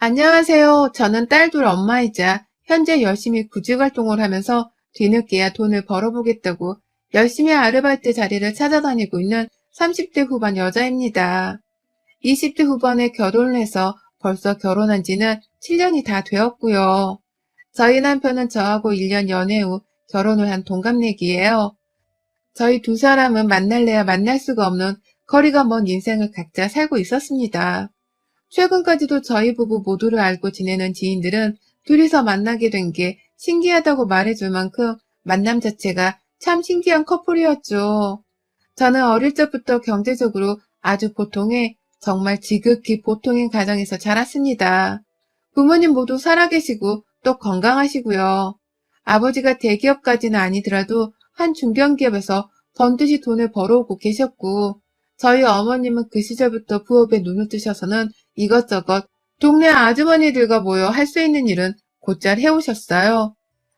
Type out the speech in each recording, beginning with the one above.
안녕하세요. 저는 딸둘 엄마이자 현재 열심히 구직활동을 하면서 뒤늦게야 돈을 벌어보겠다고 열심히 아르바이트 자리를 찾아다니고 있는 30대 후반 여자입니다. 20대 후반에 결혼을 해서 벌써 결혼한 지는 7년이 다 되었고요. 저희 남편은 저하고 1년 연애 후 결혼을 한 동갑내기예요. 저희 두 사람은 만날래야 만날 수가 없는 거리가 먼 인생을 각자 살고 있었습니다. 최근까지도 저희 부부 모두를 알고 지내는 지인들은 둘이서 만나게 된 게 신기하다고 말해줄 만큼 만남 자체가 참 신기한 커플이었죠. 저는 어릴 적부터 경제적으로 아주 보통의 정말 지극히 보통인 가정에서 자랐습니다. 부모님 모두 살아계시고 또 건강하시고요. 아버지가 대기업까지는 아니더라도 한 중견기업에서 번듯이 돈을 벌어오고 계셨고, 저희 어머님은 그 시절부터 부업에 눈을 뜨셔서는 이것저것 동네 아주머니들과 모여 할 수 있는 일은 곧잘 해오셨어요.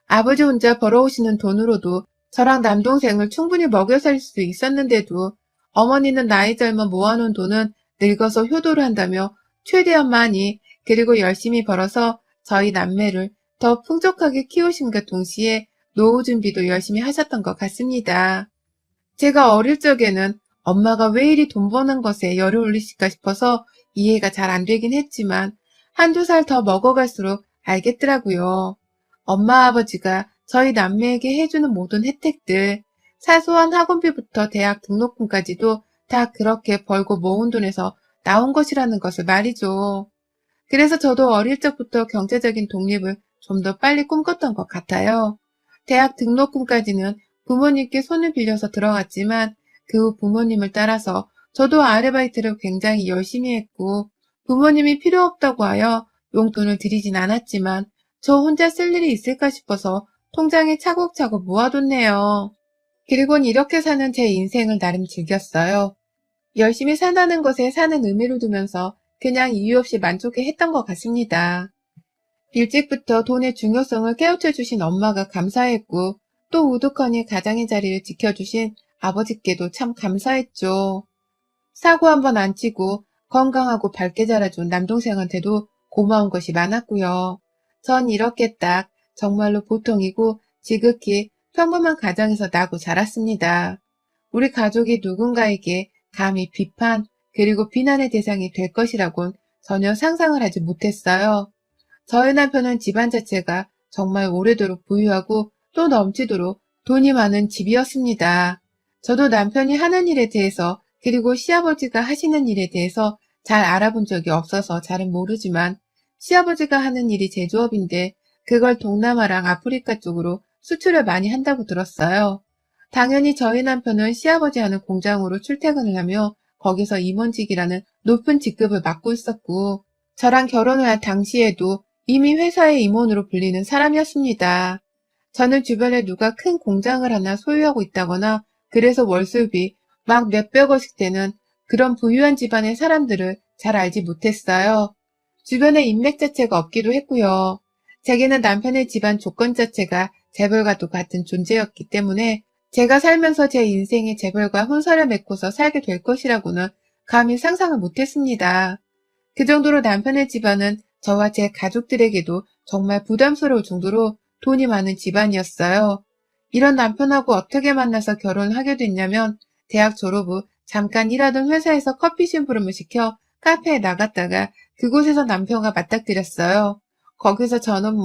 아버지 혼자 벌어오시는 돈으로도 저랑 남동생을 충분히 먹여 살 수 있었는데도 어머니는 나이 젊어 모아놓은 돈은 늙어서 효도를 한다며 최대한 많이 그리고 열심히 벌어서 저희 남매를 더 풍족하게 키우심과 동시에 노후 준비도 열심히 하셨던 것 같습니다. 제가 어릴 적에는 엄마가 왜 이리 돈 버는 것에 열을 올리실까 싶어서 이해가 잘 안 되긴 했지만 한두 살 더 먹어갈수록 알겠더라고요. 엄마 아버지가 저희 남매에게 해주는 모든 혜택들, 사소한 학원비부터 대학 등록금까지도 다 그렇게 벌고 모은 돈에서 나온 것이라는 것을 말이죠. 그래서 저도 어릴 적부터 경제적인 독립을 좀 더 빨리 꿈꿨던 것 같아요. 대학 등록금까지는 부모님께 손을 빌려서 들어갔지만 그 후 부모님을 따라서 저도 아르바이트를 굉장히 열심히 했고 부모님이 필요 없다고 하여 용돈을 드리진 않았지만 저 혼자 쓸 일이 있을까 싶어서 통장에 차곡차곡 모아뒀네요. 그리곤 이렇게 사는 제 인생을 나름 즐겼어요. 열심히 산다는 것에 사는 의미를 두면서 그냥 이유 없이 만족해 했던 것 같습니다. 일찍부터 돈의 중요성을 깨우쳐 주신 엄마가 감사했고 또 우두커니 가장의 자리를 지켜주신 아버지께도 참 감사했죠. 사고 한번 안 치고 건강하고 밝게 자라준 남동생한테도 고마운 것이 많았고요. 전 이렇게 딱 정말로 보통이고 지극히 평범한 가정에서 나고 자랐습니다. 우리 가족이 누군가에게 감히 비판 그리고 비난의 대상이 될 것이라곤 전혀 상상을 하지 못했어요. 저희 남편은 집안 자체가 정말 오래도록 부유하고 또 넘치도록 돈이 많은 집이었습니다. 저도 남편이 하는 일에 대해서 그리고 시아버지가 하시는 일에 대해서 잘 알아본 적이 없어서 잘은 모르지만 시아버지가 하는 일이 제조업인데 그걸 동남아랑 아프리카 쪽으로 수출을 많이 한다고 들었어요. 당연히 저희 남편은 시아버지 하는 공장으로 출퇴근을 하며 거기서 임원직이라는 높은 직급을 맡고 있었고 저랑 결혼을 한 당시에도 이미 회사의 임원으로 불리는 사람이었습니다. 저는 주변에 누가 큰 공장을 하나 소유하고 있다거나 그래서 월수입이 막 몇백억씩 되는 그런 부유한 집안의 사람들을 잘 알지 못했어요. 주변에 인맥 자체가 없기도 했고요. 제게는 남편의 집안 조건 자체가 재벌과도 같은 존재였기 때문에 제가 살면서 제 인생의 재벌과 혼사를 맺고서 살게 될 것이라고는 감히 상상을 못했습니다. 그 정도로 남편의 집안은 저와 제 가족들에게도 정말 부담스러울 정도로 돈이 많은 집안이었어요. 이런 남편하고 어떻게 만나서 결혼을 하게 됐냐면 대학 졸업 후 잠깐 일하던 회사에서 커피 심부름을 시켜 카페에 나갔다가 그곳에서 남편과 맞닥뜨렸어요. 거기서 저는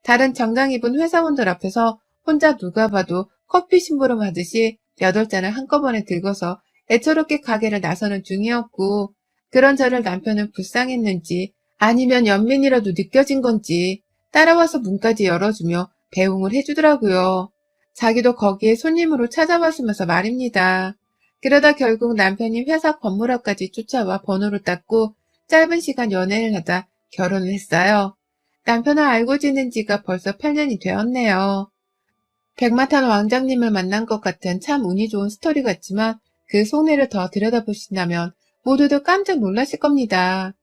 다른 정장 입은 회사원들 앞에서 혼자 누가 봐도 커피 심부름 하듯이 8잔을 한꺼번에 들고서 애처롭게 가게를 나서는 중이었고 그런 저를 남편은 불쌍했는지 아니면 연민이라도 느껴진 건지 따라와서 문까지 열어주며 배웅을 해주더라고요. 자기도 거기에 손님으로 찾아왔으면서 말입니다. 그러다 결국 남편이 회사 건물 앞까지 쫓아와 번호를 땄고 짧은 시간 연애를 하다 결혼을 했어요. 남편을 알고 지낸 지가 벌써 8년이 되었네요. 백마탄 왕자님을 만난 것 같은 참 운이 좋은 스토리 같지만 그 속내를 더 들여다보신다면 모두들 깜짝 놀라실 겁니다.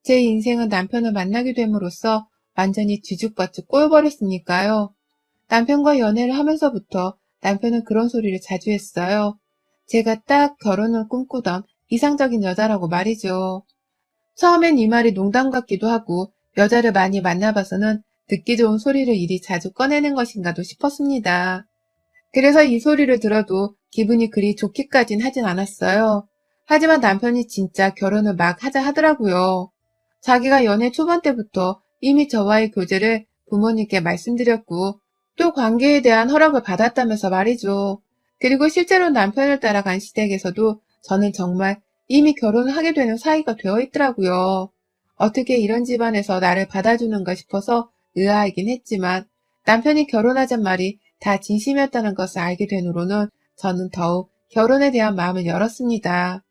제 인생은 남편을 만나게 됨으로써 완전히 뒤죽박죽 꼬여버렸으니까요. 남편과 연애를 하면서부터 남편은 그런 소리를 자주 했어요. 제가 딱 결혼을 꿈꾸던 이상적인 여자라고 말이죠. 처음엔 이 말이 농담 같기도 하고 여자를 많이 만나봐서는 듣기 좋은 소리를 이리 자주 꺼내는 것인가도 싶었습니다. 그래서 이 소리를 들어도 기분이 그리 좋기까진 하진 않았어요. 하지만 남편이 진짜 결혼을 막 하자 하더라고요. 자기가 연애 초반 때부터 이미 저와의 교제를 부모님께 말씀드렸고 또 관계에 대한 허락을 받았다면서 말이죠. 그리고 실제로 남편을 따라간 시댁에서도 저는 정말 이미 결혼을 하게 되는 사이가 되어 있더라고요. 어떻게 이런 집안에서 나를 받아주는가 싶어서 의아하긴 했지만 남편이 결혼하잔 말이 다 진심이었다는 것을 알게 된 후로는 저는 더욱 결혼에 대한 마음을 열었습니다.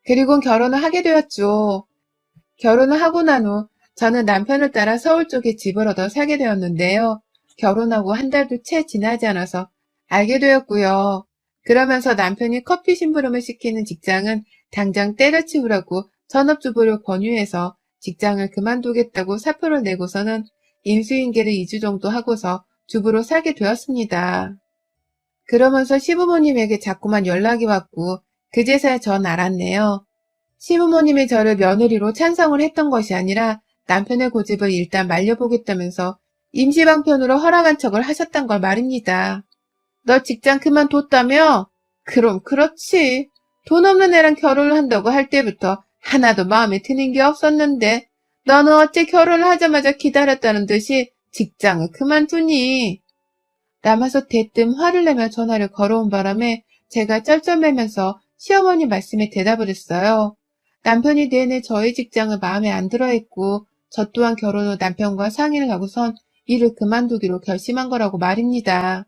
그리고 결혼을 하게 되었죠. 결혼을 하고 난 후 저는 남편을 따라 서울 쪽에 집을 얻어 살게 되었는데요. 결혼하고 한 달도 채 지나지 않아서 알게 되었고요. 그러면서 남편이 커피 심부름을 시키는 직장은 당장 때려치우라고 전업주부를 권유해서 직장을 그만두겠다고 사표를 내고서는 인수인계를 2주 정도 하고서 주부로 살게 되었습니다. 그러면서 시부모님에게 자꾸만 연락이 왔고 그제서야 전 알았네요. 시부모님이 저를 며느리로 찬성을 했던 것이 아니라 남편의 고집을 일단 말려보겠다면서 임시방편으로 허락한 척을 하셨단 걸 말입니다. 너 직장 그만뒀다며? 그럼 그렇지. 돈 없는 애랑 결혼을 한다고 할 때부터 하나도 마음에 드는 게 없었는데 너는 어째 결혼을 하자마자 기다렸다는 듯이 직장을 그만두니? 남아서 대뜸 화를 내며 전화를 걸어온 바람에 제가 쩔쩔매면서 시어머니 말씀에 대답을 했어요. 남편이 내내 저희 직장을 마음에 안 들어 했고 저 또한 결혼 후 남편과 상의를 하고선 일을 그만두기로 결심한 거라고 말입니다.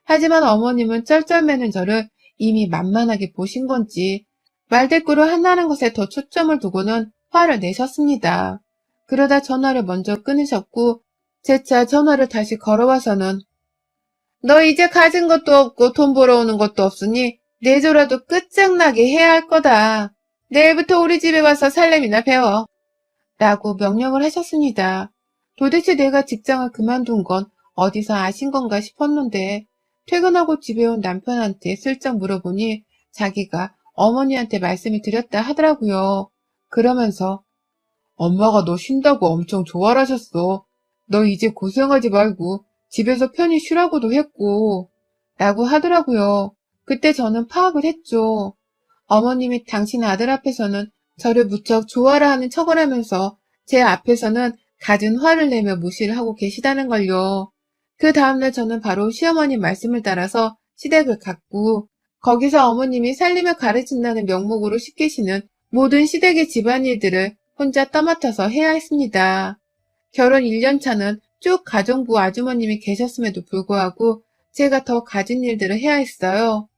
하지만 어머님은 쩔쩔매는 저를 이미 만만하게 보신 건지 말대꾸를 한다는 것에 더 초점을 두고는 화를 내셨습니다. 그러다 전화를 먼저 끊으셨고 재차 전화를 다시 걸어와서는 너 이제 가진 것도 없고 돈 벌어오는 것도 없으니 내조라도 끝장나게 해야 할 거다. 내일부터 우리 집에 와서 살림이나 배워. 라고 명령을 하셨습니다. 도대체 내가 직장을 그만둔 건 어디서 아신 건가 싶었는데 퇴근하고 집에 온 남편한테 슬쩍 물어보니 자기가 어머니한테 말씀을 드렸다 하더라고요. 그러면서 엄마가 너 쉰다고 엄청 좋아하셨어. 너 이제 고생하지 말고 집에서 편히 쉬라고도 했고 라고 하더라고요. 그때 저는 파악을 했죠. 어머님이 당신 아들 앞에서는 저를 무척 좋아라 하는 척을 하면서 제 앞에서는 갖은 화를 내며 무시를 하고 계시다는 걸요. 그 다음날 저는 바로 시어머니 말씀을 따라서 시댁을 갔고 거기서 어머님이 살림을 가르친다는 명목으로 시키시는 모든 시댁의 집안일들을 혼자 떠맡아서 해야 했습니다. 결혼 1년 차는 쭉 가정부 아주머님이 계셨음에도 불구하고 제가 더 가진 일들을 해야 했어요.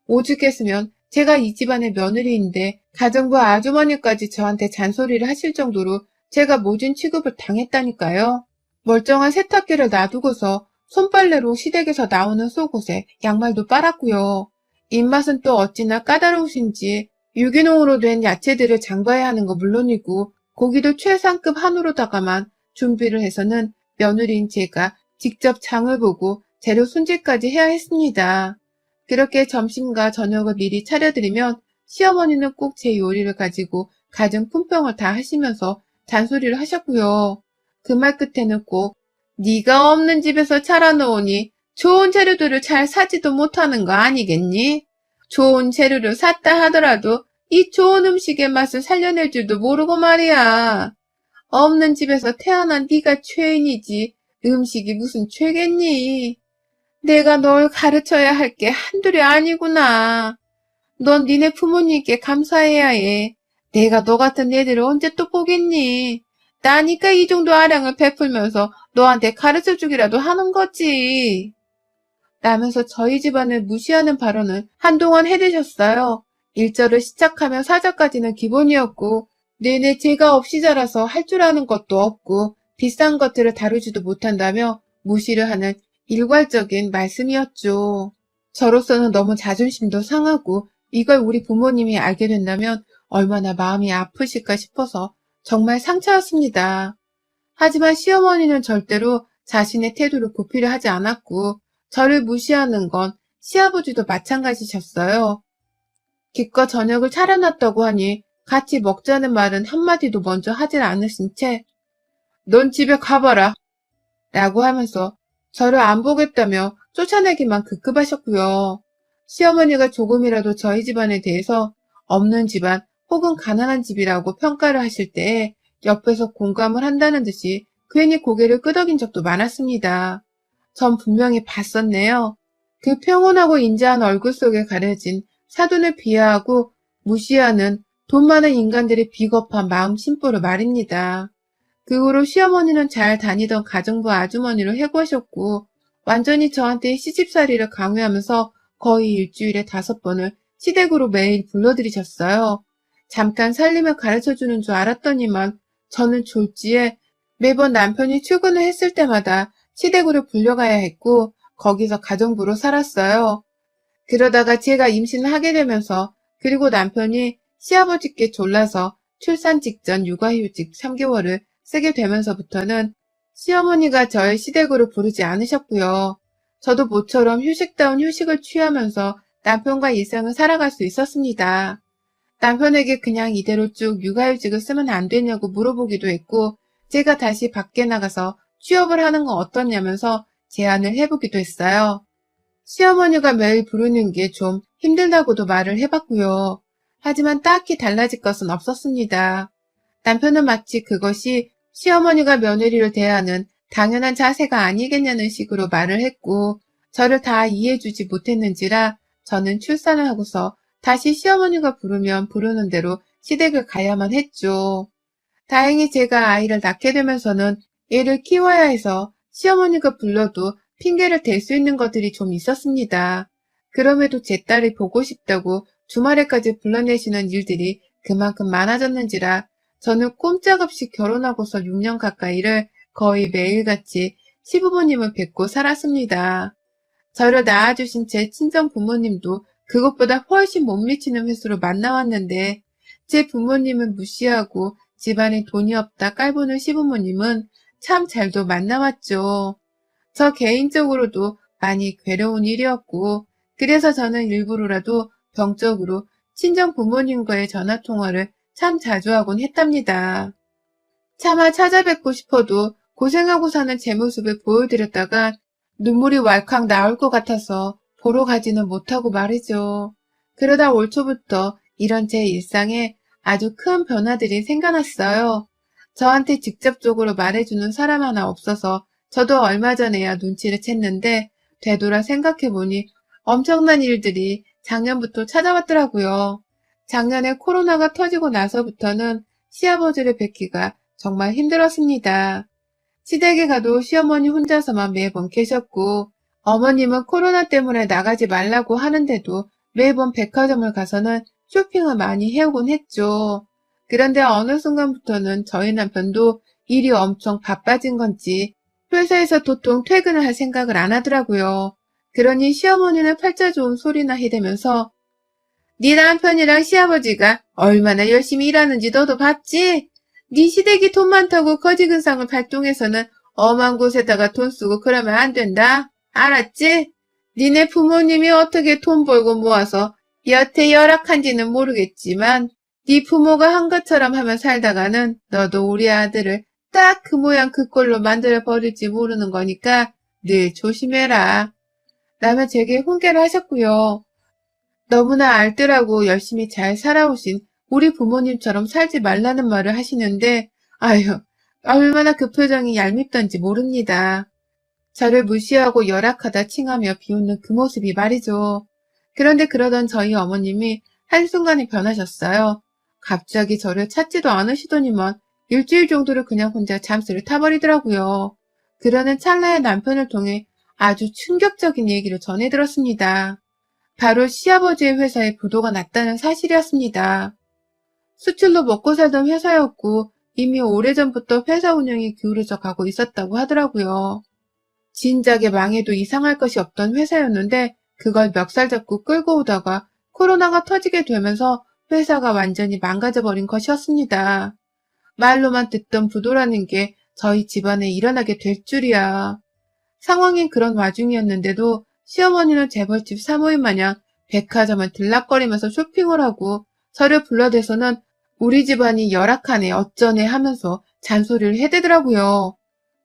오죽했으면 제가 이 집안의 며느리인데 가정부 아주머니까지 저한테 잔소리를 하실 정도로 제가 모진 취급을 당했다니까요. 멀쩡한 세탁기를 놔두고서 손빨래로 시댁에서 나오는 속옷에 양말도 빨았고요. 입맛은 또 어찌나 까다로우신지 유기농으로 된 야채들을 장봐야 하는 거 물론이고 고기도 최상급 한우로다가만 준비를 해서는 며느리인 제가 직접 장을 보고 재료 손질까지 해야 했습니다. 그렇게 점심과 저녁을 미리 차려드리면 시어머니는 꼭 제 요리를 가지고 가정 품평을 다 하시면서 잔소리를 하셨고요. 그 말 끝에는 꼭 네가 없는 집에서 차려놓으니 좋은 재료들을 잘 사지도 못하는 거 아니겠니? 좋은 재료를 샀다 하더라도 이 좋은 음식의 맛을 살려낼 줄도 모르고 말이야. 없는 집에서 태어난 네가 죄인이지 음식이 무슨 죄겠니? 내가 널 가르쳐야 할 게 한둘이 아니구나. 넌 니네 부모님께 감사해야 해. 내가 너 같은 애들을 언제 또 보겠니? 나니까 이 정도 아량을 베풀면서 너한테 가르쳐주기라도 하는 거지. 라면서 저희 집안을 무시하는 발언을 한동안 해대셨어요. 1절을 시작하며 4절까지는 기본이었고 내내 제가 없이 자라서 할 줄 아는 것도 없고 비싼 것들을 다루지도 못한다며 무시를 하는 일괄적인 말씀이었죠. 저로서는 너무 자존심도 상하고 이걸 우리 부모님이 알게 된다면 얼마나 마음이 아프실까 싶어서 정말 상처였습니다. 하지만 시어머니는 절대로 자신의 태도를 고피를 하지 않았고 저를 무시하는 건 시아버지도 마찬가지셨어요. 기껏 저녁을 차려놨다고 하니 같이 먹자는 말은 한마디도 먼저 하질 않으신 채 넌 집에 가봐라. 라고 하면서 저를 안 보겠다며 쫓아내기만 급급하셨고요. 시어머니가 조금이라도 저희 집안에 대해서 없는 집안 혹은 가난한 집이라고 평가를 하실 때에 옆에서 공감을 한다는 듯이 괜히 고개를 끄덕인 적도 많았습니다. 전 분명히 봤었네요. 그 평온하고 인자한 얼굴 속에 가려진 사돈을 비하하고 무시하는 돈 많은 인간들의 비겁한 마음 심보를 말입니다. 그 후로 시어머니는 잘 다니던 가정부 아주머니로 해고하셨고 완전히 저한테 시집살이를 강요하면서 거의 일주일에 5번을 시댁으로 매일 불러들이셨어요. 잠깐 살림을 가르쳐주는 줄 알았더니만 저는 졸지에 매번 남편이 출근을 했을 때마다 시댁으로 불려가야 했고 거기서 가정부로 살았어요. 그러다가 제가 임신을 하게 되면서 그리고 남편이 시아버지께 졸라서 출산 직전 육아휴직 3개월을 쓰게 되면서부터는 시어머니가 저의 시댁으로 부르지 않으셨고요. 저도 모처럼 휴식다운 휴식을 취하면서 남편과 일상을 살아갈 수 있었습니다. 남편에게 그냥 이대로 쭉 육아휴직을 쓰면 안 되냐고 물어보기도 했고 제가 다시 밖에 나가서 취업을 하는 건 어떻냐면서 제안을 해보기도 했어요. 시어머니가 매일 부르는 게 좀 힘들다고도 말을 해봤고요. 하지만 딱히 달라질 것은 없었습니다. 남편은 마치 그것이 시어머니가 며느리를 대하는 당연한 자세가 아니겠냐는 식으로 말을 했고 저를 다 이해해주지 못했는지라 저는 출산을 하고서 다시 시어머니가 부르면 부르는 대로 시댁을 가야만 했죠. 다행히 제가 아이를 낳게 되면서는 얘를 키워야 해서 시어머니가 불러도 핑계를 댈 수 있는 것들이 좀 있었습니다. 그럼에도 제 딸이 보고 싶다고 주말에까지 불러내시는 일들이 그만큼 많아졌는지라 저는 꼼짝없이 결혼하고서 6년 가까이를 거의 매일같이 시부모님을 뵙고 살았습니다. 저를 낳아주신 제 친정 부모님도 그것보다 훨씬 못 미치는 횟수로 만나왔는데 제 부모님은 무시하고 집안에 돈이 없다 깔보는 시부모님은 참 잘도 만나왔죠. 저 개인적으로도 많이 괴로운 일이었고 그래서 저는 일부러라도 병적으로 친정 부모님과의 전화통화를 참 자주 하곤 했답니다. 차마 찾아뵙고 싶어도 고생하고 사는 제 모습을 보여드렸다가 눈물이 왈칵 나올 것 같아서 보러 가지는 못하고 말이죠. 그러다 올 초부터 이런 제 일상에 아주 큰 변화들이 생겨났어요. 저한테 직접적으로 말해주는 사람 하나 없어서 저도 얼마 전에야 눈치를 챘는데 되돌아 생각해보니 엄청난 일들이 작년부터 찾아왔더라고요. 작년에 코로나가 터지고 나서부터는 시아버지를 뵙기가 정말 힘들었습니다. 시댁에 가도 시어머니 혼자서만 매번 계셨고 어머님은 코로나 때문에 나가지 말라고 하는데도 매번 백화점을 가서는 쇼핑을 많이 해오곤 했죠. 그런데 어느 순간부터는 저희 남편도 일이 엄청 바빠진 건지 회사에서 도통 퇴근을 할 생각을 안 하더라고요. 그러니 시어머니는 팔자 좋은 소리나 해대면서 네 남편이랑 시아버지가 얼마나 열심히 일하는지 너도 봤지? 네 시댁이 돈 많다고 거지근상을 발동해서는 엄한 곳에다가 돈 쓰고 그러면 안 된다. 알았지? 니네 부모님이 어떻게 돈 벌고 모아서 여태 열악한지는 모르겠지만 네 부모가 한 것처럼 하며 살다가는 너도 우리 아들을 딱 그 모양 그 꼴로 만들어 버릴지 모르는 거니까 늘 조심해라. 라며 제게 훈계를 하셨고요. 너무나 알뜰하고 열심히 잘 살아오신 우리 부모님처럼 살지 말라는 말을 하시는데 아유 얼마나 그 표정이 얄밉던지 모릅니다. 저를 무시하고 열악하다 칭하며 비웃는 그 모습이 말이죠. 그런데 그러던 저희 어머님이 한순간에 변하셨어요. 갑자기 저를 찾지도 않으시더니만 일주일 정도를 그냥 혼자 잠수를 타버리더라고요. 그러는 찰나에 남편을 통해 아주 충격적인 얘기를 전해 들었습니다. 바로 시아버지의 회사에 부도가 났다는 사실이었습니다. 수출로 먹고 살던 회사였고 이미 오래전부터 회사 운영이 기울어져 가고 있었다고 하더라고요. 진작에 망해도 이상할 것이 없던 회사였는데 그걸 멱살 잡고 끌고 오다가 코로나가 터지게 되면서 회사가 완전히 망가져버린 것이었습니다. 말로만 듣던 부도라는 게 저희 집안에 일어나게 될 줄이야. 상황이 그런 와중이었는데도 시어머니는 재벌집 사모임 마냥 백화점을 들락거리면서 쇼핑을 하고 저를 불러대서는 우리 집안이 열악하네 어쩌네 하면서 잔소리를 해대더라고요.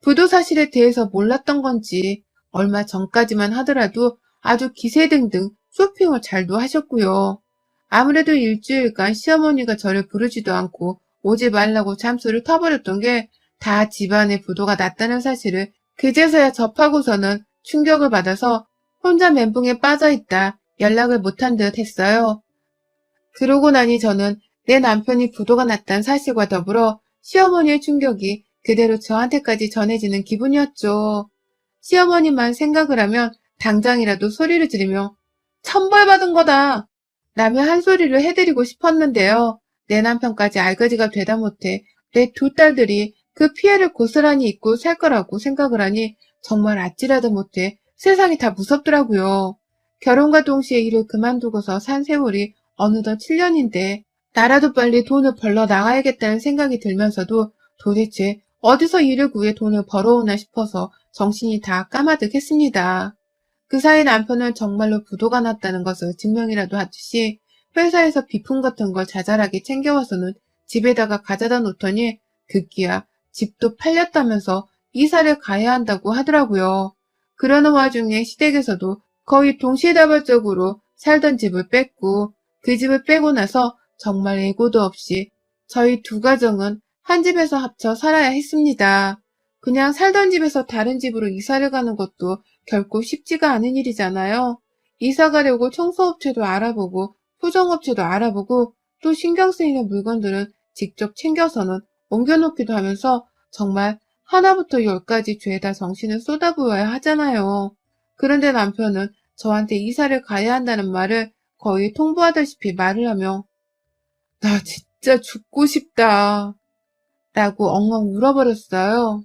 부도 사실에 대해서 몰랐던 건지 얼마 전까지만 하더라도 아주 기세등등 쇼핑을 잘도 하셨고요. 아무래도 일주일간 시어머니가 저를 부르지도 않고 오지 말라고 잠수를 타버렸던 게 다 집안에 부도가 났다는 사실을 그제서야 접하고서는 충격을 받아서 혼자 멘붕에 빠져있다 연락을 못한 듯 했어요. 그러고 나니 저는 내 남편이 부도가 났다는 사실과 더불어 시어머니의 충격이 그대로 저한테까지 전해지는 기분이었죠. 시어머니만 생각을 하면 당장이라도 소리를 지르며 천벌받은 거다! 라며 한 소리를 해드리고 싶었는데요. 내 남편까지 알거지가 되다 못해 내 두 딸들이 그 피해를 고스란히 입고 살 거라고 생각을 하니 정말 아찔하다 못해 세상이 다 무섭더라고요. 결혼과 동시에 일을 그만두고서 산 세월이 어느덧 7년인데 나라도 빨리 돈을 벌러 나가야겠다는 생각이 들면서도 도대체 어디서 일을 구해 돈을 벌어오나 싶어서 정신이 다 까마득했습니다. 그 사이 남편은 정말로 부도가 났다는 것을 증명이라도 하듯이 회사에서 비품 같은 걸 자잘하게 챙겨와서는 집에다가 가져다 놓더니 급기야 집도 팔렸다면서 이사를 가야 한다고 하더라고요. 그러는 와중에 시댁에서도 거의 동시다발적으로 살던 집을 뺐고 그 집을 빼고 나서 정말 예고도 없이 저희 두 가정은 한 집에서 합쳐 살아야 했습니다. 그냥 살던 집에서 다른 집으로 이사를 가는 것도 결코 쉽지가 않은 일이잖아요. 이사 가려고 청소업체도 알아보고 포장업체도 알아보고 또 신경 쓰이는 물건들은 직접 챙겨서는 옮겨놓기도 하면서 정말 하나부터 열까지 죄다 정신을 쏟아부어야 하잖아요. 그런데 남편은 저한테 이사를 가야 한다는 말을 거의 통보하다시피 말을 하며 나 진짜 죽고 싶다 라고 엉엉 울어버렸어요.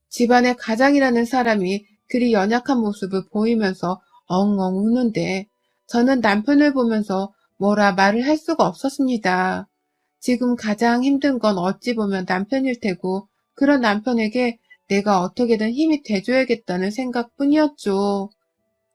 집안의 가장이라는 사람이 그리 연약한 모습을 보이면서 엉엉 우는데 저는 남편을 보면서 뭐라 말을 할 수가 없었습니다. 지금 가장 힘든 건 어찌 보면 남편일 테고 그런 남편에게 내가 어떻게든 힘이 돼줘야겠다는 생각뿐이었죠.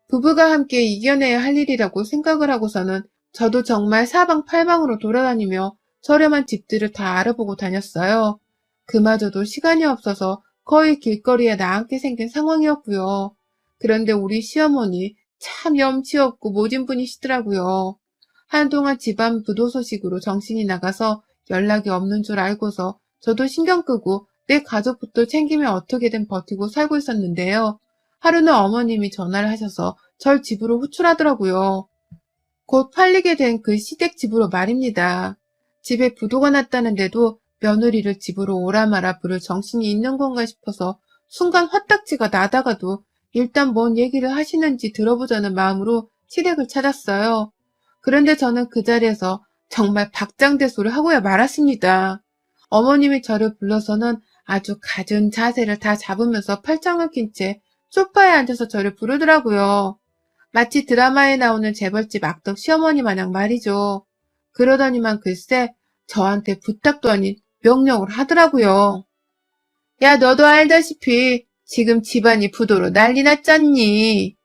부부가 함께 이겨내야 할 일이라고 생각을 하고서는 저도 정말 사방팔방으로 돌아다니며 저렴한 집들을 다 알아보고 다녔어요. 그마저도 시간이 없어서 거의 길거리에 나앉게 생긴 상황이었고요. 그런데 우리 시어머니 참 염치 없고 모진 분이시더라고요. 한동안 집안 부도 소식으로 정신이 나가서 연락이 없는 줄 알고서 저도 신경 끄고 내 가족부터 챙기며 어떻게든 버티고 살고 있었는데요. 하루는 어머님이 전화를 하셔서 절 집으로 호출하더라고요. 곧 팔리게 된 그 시댁 집으로 말입니다. 집에 부도가 났다는데도 며느리를 집으로 오라 마라 부를 정신이 있는 건가 싶어서 순간 화딱지가 나다가도 일단 뭔 얘기를 하시는지 들어보자는 마음으로 시댁을 찾았어요. 그런데 저는 그 자리에서 정말 박장대소를 하고야 말았습니다. 어머님이 저를 불러서는 아주 갖은 자세를 다 잡으면서 팔짱을 낀 채 소파에 앉아서 저를 부르더라고요. 마치 드라마에 나오는 재벌집 악덕 시어머니 마냥 말이죠. 그러더니만 글쎄 저한테 부탁도 아닌 명령을 하더라고요. 야, 너도 알다시피 지금 집안이 부도로 난리 났잖니.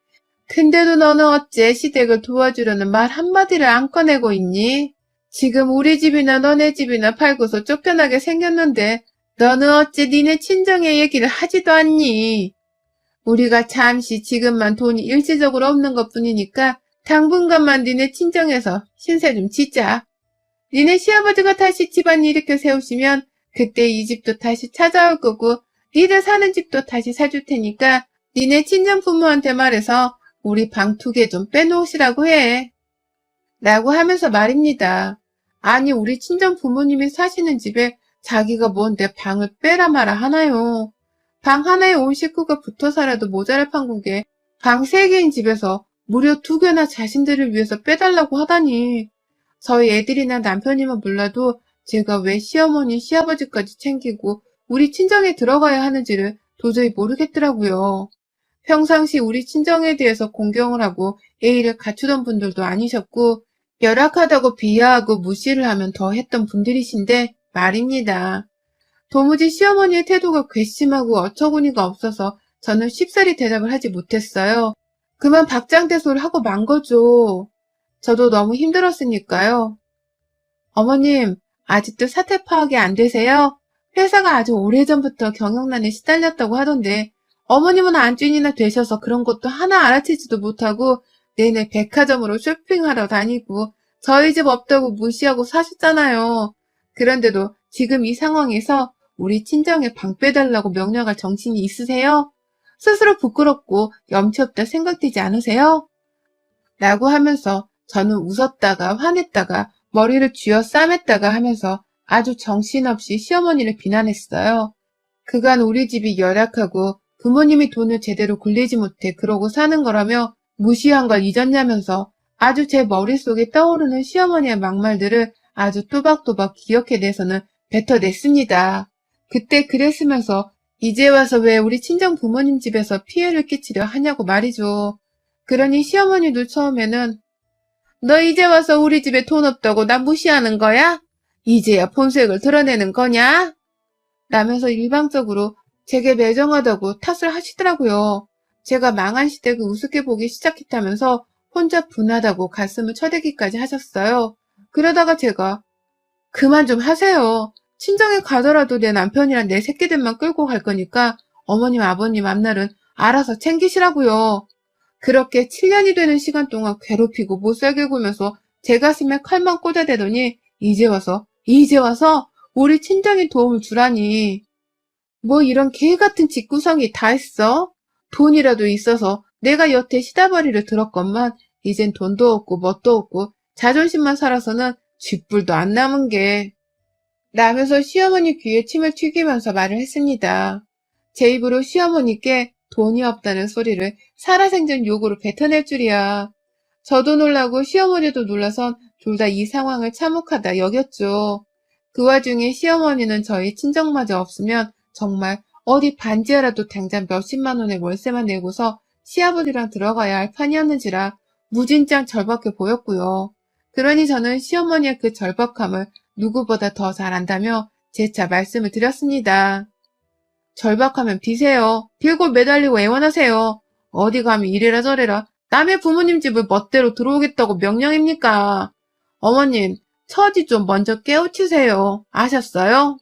근데도 너는 어째 시댁을 도와주려는 말 한마디를 안 꺼내고 있니? 지금 우리 집이나 너네 집이나 팔고서 쫓겨나게 생겼는데 너는 어째 니네 친정의 얘기를 하지도 않니? 우리가 잠시 지금만 돈이 일시적으로 없는 것뿐이니까 당분간만 니네 친정에서 신세 좀 지자. 니네 시아버지가 다시 집안 일으켜 세우시면 그때 이 집도 다시 찾아올 거고 니들 사는 집도 다시 사줄 테니까 니네 친정 부모한테 말해서 우리 방 2개 좀 빼놓으시라고 해. 라고 하면서 말입니다. 아니 우리 친정 부모님이 사시는 집에 자기가 뭔데 방을 빼라 마라 하나요. 방 하나에 온 식구가 붙어 살아도 모자랄 판국에 방 3개인 집에서 무려 2개나 자신들을 위해서 빼달라고 하다니. 저희 애들이나 남편이면 몰라도 제가 왜 시어머니, 시아버지까지 챙기고 우리 친정에 들어가야 하는지를 도저히 모르겠더라고요. 평상시 우리 친정에 대해서 공경을 하고 예의를 갖추던 분들도 아니셨고 열악하다고 비하하고 무시를 하면 더 했던 분들이신데 말입니다. 도무지 시어머니의 태도가 괘씸하고 어처구니가 없어서 저는 쉽사리 대답을 하지 못했어요. 그만 박장대소를 하고 만 거죠. 저도 너무 힘들었으니까요. 어머님, 아직도 사태 파악이 안 되세요? 회사가 아주 오래전부터 경영난에 시달렸다고 하던데 어머님은 안주인이나 되셔서 그런 것도 하나 알아채지도 못하고 내내 백화점으로 쇼핑하러 다니고 저희 집 없다고 무시하고 사셨잖아요. 그런데도 지금 이 상황에서 우리 친정에 방 빼달라고 명령할 정신이 있으세요? 스스로 부끄럽고 염치 없다 생각되지 않으세요? 라고 하면서 저는 웃었다가 화냈다가 머리를 쥐어 싸맸다가 하면서 아주 정신없이 시어머니를 비난했어요. 그간 우리 집이 열악하고 부모님이 돈을 제대로 굴리지 못해 그러고 사는 거라며 무시한 걸 잊었냐면서 아주 제 머릿속에 떠오르는 시어머니의 막말들을 아주 또박또박 기억해내서는 뱉어냈습니다. 그때 그랬으면서 이제 와서 왜 우리 친정 부모님 집에서 피해를 끼치려 하냐고 말이죠. 그러니 시어머니도 처음에는 너 이제 와서 우리 집에 돈 없다고 나 무시하는 거야? 이제야 본색을 드러내는 거냐? 라면서 일방적으로 제게 매정하다고 탓을 하시더라고요. 제가 망한 시댁을 우습게 보기 시작했다면서 혼자 분하다고 가슴을 쳐대기까지 하셨어요. 그러다가 제가 그만 좀 하세요. 친정에 가더라도 내 남편이랑 내 새끼들만 끌고 갈 거니까 어머님 아버님 앞날은 알아서 챙기시라고요. 그렇게 7년이 되는 시간 동안 괴롭히고 못살게 굴면서 제 가슴에 칼만 꽂아대더니 이제 와서 우리 친정에 도움을 주라니. 뭐 이런 개 같은 짓구성이 다 있어? 돈이라도 있어서 내가 여태 시다바리를 들었건만 이젠 돈도 없고 뭣도 없고 자존심만 살아서는 쥐뿔도 안 남은 게. 라면서 시어머니 귀에 침을 튀기면서 말을 했습니다. 제 입으로 시어머니께 돈이 없다는 소리를 살아생전 욕으로 뱉어낼 줄이야. 저도 놀라고 시어머니도 놀라선 둘 다 이 상황을 참혹하다 여겼죠. 그 와중에 시어머니는 저희 친정마저 없으면 정말 어디 반지하라도 당장 몇십만 원의 월세만 내고서 시아버지랑 들어가야 할 판이었는지라 무진장 절박해 보였고요. 그러니 저는 시어머니의 그 절박함을 누구보다 더 잘 안다며 재차 말씀을 드렸습니다. 절박하면 비세요. 빌고 매달리고 애원하세요. 어디 가면 이래라 저래라 남의 부모님 집을 멋대로 들어오겠다고 명령입니까? 어머님, 처지 좀 먼저 깨우치세요. 아셨어요?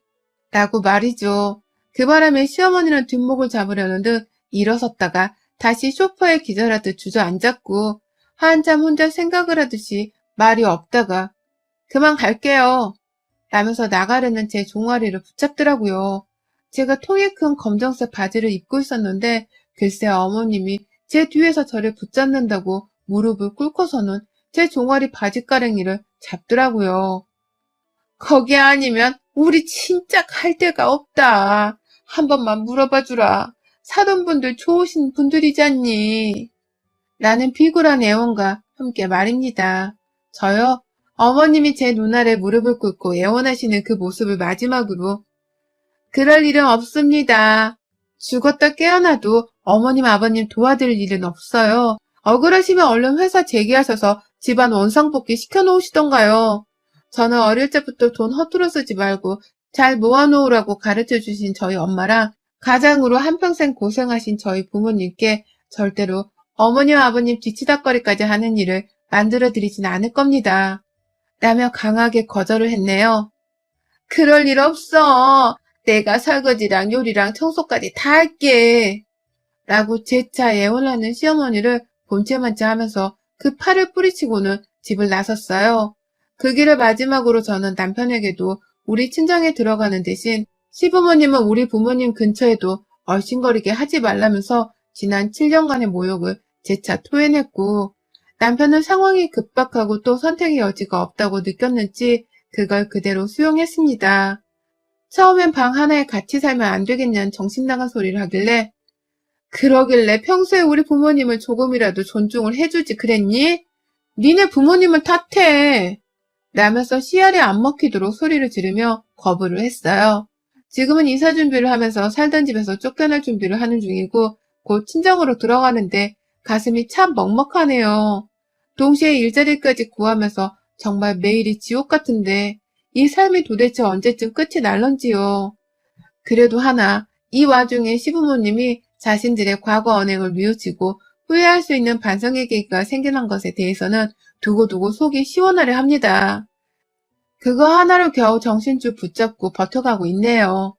라고 말이죠. 그 바람에 시어머니는 뒷목을 잡으려는 듯 일어섰다가 다시 소파에 기절하듯 주저앉았고 한참 혼자 생각을 하듯이 말이 없다가 그만 갈게요. 라면서 나가려는 제 종아리를 붙잡더라고요. 제가 통이 큰 검정색 바지를 입고 있었는데 글쎄 어머님이 제 뒤에서 저를 붙잡는다고 무릎을 꿇고서는 제 종아리 바지가랭이를 잡더라고요. 거기 아니면 우리 진짜 갈 데가 없다. 한 번만 물어봐 주라. 사돈 분들 좋으신 분들이잖니. 라는 비굴한 애원과 함께 말입니다. 저요? 어머님이 제 눈아래 무릎을 꿇고 애원하시는 그 모습을 마지막으로 그럴 일은 없습니다. 죽었다 깨어나도 어머님 아버님 도와드릴 일은 없어요. 억울하시면 얼른 회사 재개하셔서 집안 원상복귀 시켜놓으시던가요. 저는 어릴 적부터 돈 허투루 쓰지 말고 잘 모아놓으라고 가르쳐주신 저희 엄마랑 가장으로 한평생 고생하신 저희 부모님께 절대로 어머님 아버님 뒤치다꺼리까지 하는 일을 만들어드리진 않을 겁니다. 라며 강하게 거절을 했네요. 그럴 일 없어. 내가 설거지랑 요리랑 청소까지 다 할게. 라고 재차 애원하는 시어머니를 본체만체 하면서 그 팔을 뿌리치고는 집을 나섰어요. 그 길을 마지막으로 저는 남편에게도 우리 친정에 들어가는 대신 시부모님은 우리 부모님 근처에도 얼씬거리게 하지 말라면서 지난 7년간의 모욕을 재차 토해냈고 남편은 상황이 급박하고 또 선택의 여지가 없다고 느꼈는지 그걸 그대로 수용했습니다. 처음엔 방 하나에 같이 살면 안 되겠냐는 정신나간 소리를 하길래 그러길래 평소에 우리 부모님을 조금이라도 존중을 해주지 그랬니? 니네 부모님을 탓해. 라면서 씨알이 안 먹히도록 소리를 지르며 거부를 했어요. 지금은 이사 준비를 하면서 살던 집에서 쫓겨날 준비를 하는 중이고 곧 친정으로 들어가는데 가슴이 참 먹먹하네요. 동시에 일자리까지 구하면서 정말 매일이 지옥 같은데 이 삶이 도대체 언제쯤 끝이 날런지요. 그래도 하나 이 와중에 시부모님이 자신들의 과거 언행을 뉘우치고 후회할 수 있는 반성의 계기가 생겨난 것에 대해서는 두고두고 속이 시원하려 합니다. 그거 하나로 겨우 정신줄 붙잡고 버텨가고 있네요.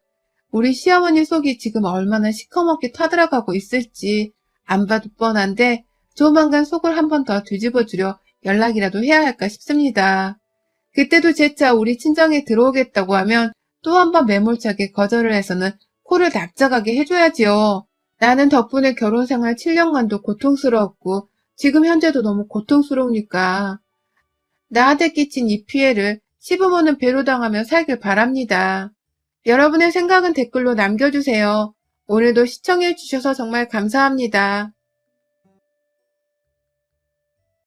우리 시어머니 속이 지금 얼마나 시커멓게 타들어가고 있을지 안 봐도 뻔한데 조만간 속을 한 번 더 뒤집어주려 연락이라도 해야 할까 싶습니다. 그때도 재차 우리 친정에 들어오겠다고 하면 또 한 번 매몰차게 거절을 해서는 코를 납작하게 해줘야지요. 나는 덕분에 결혼생활 7년간도 고통스러웠고 지금 현재도 너무 고통스러우니까 나한테 끼친 이 피해를 시부모는 배로 당하며 살길 바랍니다. 여러분의 생각은 댓글로 남겨주세요. 오늘도 시청해주셔서 정말 감사합니다.